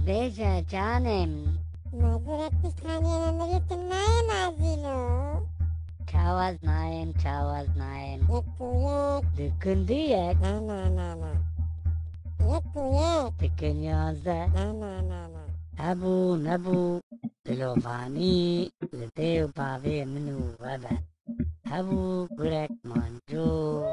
Berzan canım. Mazeret bir saniye nagittim naye nazilo. Çavaz naim. Yek tu yek. Dıkındı yek. Na. Yek tu yek. Dıkın yazda. Na. Abu nabu. Telofani. Letev pave minu vada. Abu gurek manjo.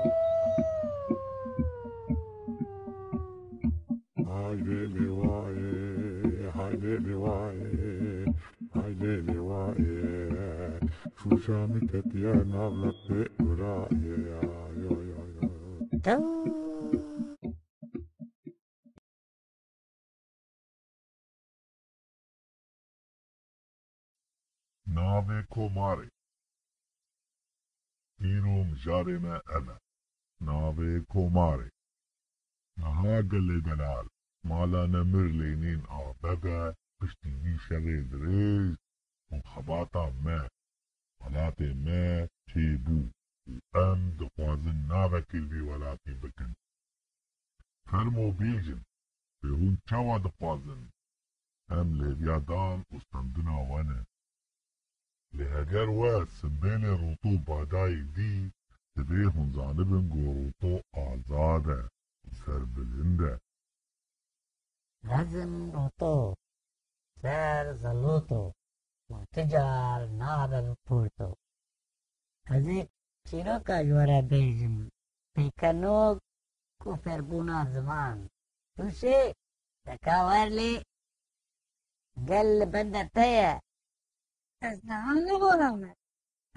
Haydi mi vaye, Şûşê tetiye navlatte uraye, yo. Tav. Nave komare, İrum jarime eme, nave komare, Naha gale galal, mala nemir lenin ağbebe, piştini şeve driz, Mukhabata me, Halate me, tebu, Em dixwazin navekil bî welatê bikin. Fermo bêjin, pê hûn çawa dixwazin, em lêviyadan û stendina we ne. Lê heger we simbêlê Rûto badayê dî, divê hûn zanibin ku Rûto azad e, serbilind e. Lazım Rûto. Ser zaluto. Maticar nabel purto. Azik çiroka jwara bejim. Pekanog kuferbuna zaman. Şûşê tekaverli. Gel bende teye. Ez nahane boramet.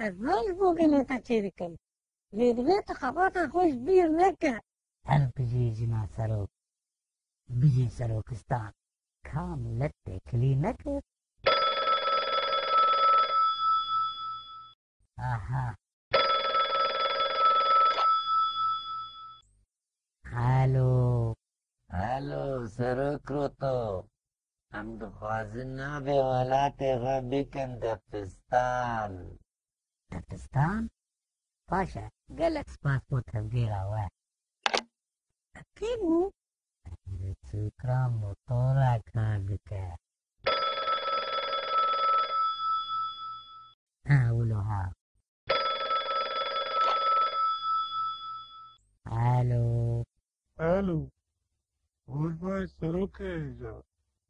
Ez naş bugün taçirikim. Lidvet xabata hoş bir neke. Hel bijîjina serok. Bijî serokistan. Kam lette kilî nekir. Aha. Halo, serok Rûto. Em dixwazin navê welatê xwe bikin Debistan. Debistan? Paşa, gelek spas bû tevgêra we. Kî bû? Li çûkra motora kar dike. Ha wilo ha. Alo, Rojbay Serokê ja,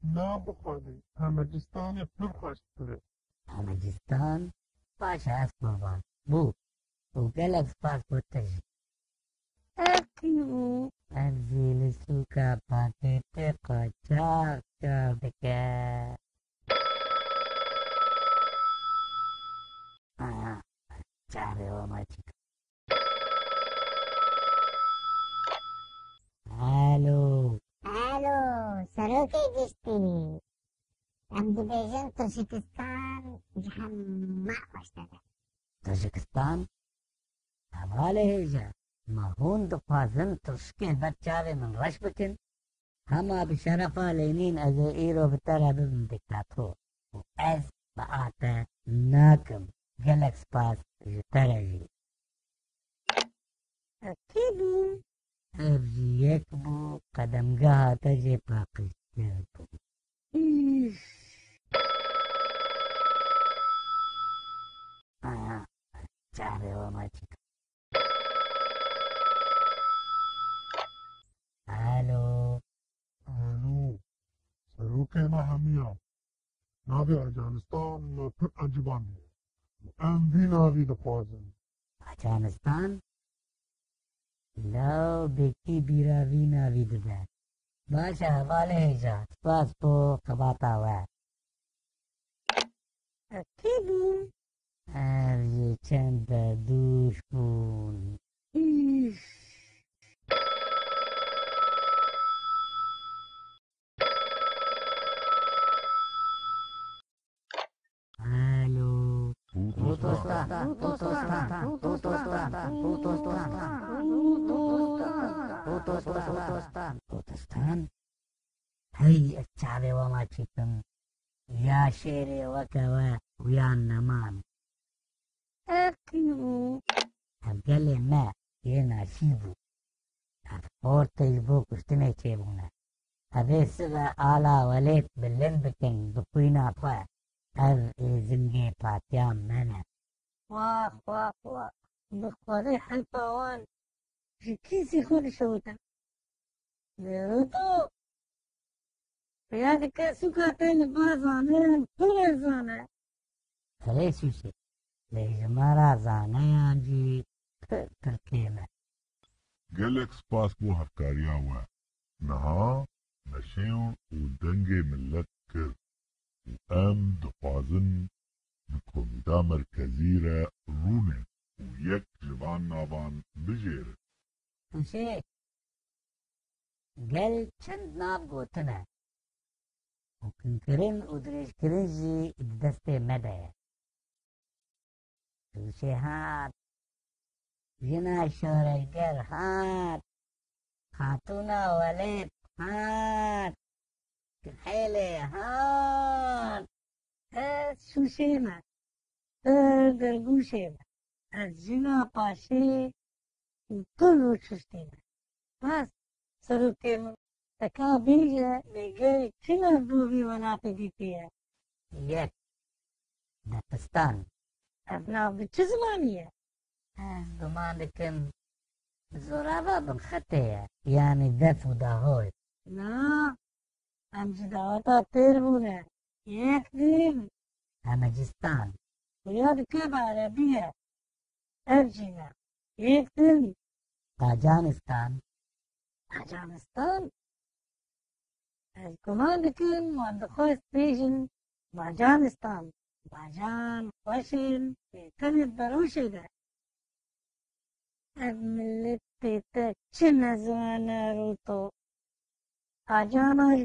nabixwazî Hemegistanê pir xweş bire. Hemegistan? Paşa ez qurban. Bû. û gelek spas bû te jî. Ez kî bû? Ev jî li sûka pakêtê qaçax kar dike. Aha, çavê we me çî. Alo, Serokê giştî. Em dibêjin Tirkistan ji hemû xweş dike. Tajikistan? Hevalê hêja. Ma hûn dixwazin tirşikê ber çavê min reş bikin? Hema bi şerefa lênîn ez ê îro bi te re bibim dîktator. û ez bi ate nakim. Gelek spas ji te re jî. Ez kî bû? Ev jî yek bû qedemgeha te jê paqîzkir bû. İş. Aha, çavê we me çî. Alo, Serokê me hemiya, navê Acanistan me pir eciban e. Em vî navî dixwazin. Acanistan? Law bekî bîravî navî dibe. Başa hevalê hêja. Spas bû qebata we. Ez kî bû? Ev jî çend dûş bûn. İş. Alo, Rûtostan, Rûtostan? Hey, ez çavê we me çîkim. Ya şêrê weke we uyan neman. Ez kî bû? Ev gelê me yê naşî bû. Ev portê ji bo kuştinê çêbûne. هذه سبا آلا وليت باللن بكن بقوينا فا هذ زنجي باتيام منا واخ واخ واخ بخوري حلفوان كيسي خود شوتا رûto يعني كسوكا تاني بازانه برزانه خلي شوشي لجمارا زانيا جي تركيمة gelek spas bû hevkariya we. Niha neşeyên û dengê millet kir û em dixwazin di Komîta Merkezî re rûne û yek ji van navan bijêrin. شوشي قال چند ناب گوتنه وكنكرن ودريش كرنجي دستي مدى شوشي هات جنا شوريگر هات خاتونا وليد هات كحيلي هات شوشينا درگوشينا الجنا باشي كله شوشتينا بس سروكينا تكا بيجا بيجي كلا بوبي ونافي دي فيها يك داستان ابنا بتزمانية گمان دکن زورابا بنخطه يعني دف وداهوي لا امجداوتا تيربونا يكذب همجستان وياد كيف عربية ارجينا يكذب تاجانستان أفغانستان الكمان كان وعندخوا ستيشن باجانستان باجان وشن كانت بروشة ده الملتي تكشن زوانا روتو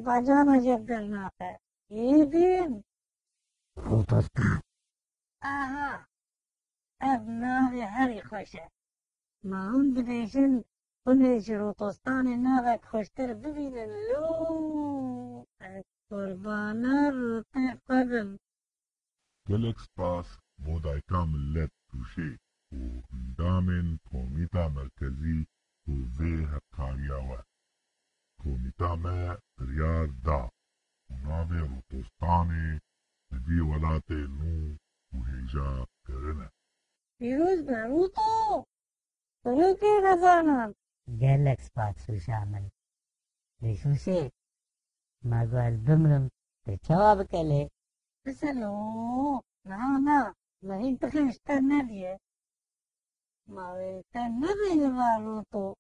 باجاناش يبدلنا خير يدين روتوستان آها أبنائي هري خوشة ما هم بديشن كل روتوستان نابك خوشتر ببين اللو قربانا روتي قبل gelek spas بۆ دایکا millet تووشێ û endamên Komîta Merkezî û vê hevkariya we. Komîta me biryar da û navê Rûtostanê li vî welatê nû û hêja kirine. فيروز روتو روتي نزانا جالك سباتسو شامل لشوشي ما قال بمرم تجوابك ليه بسلو لا ما هي تخيش تنبيه ما هي تنبيه لما روتو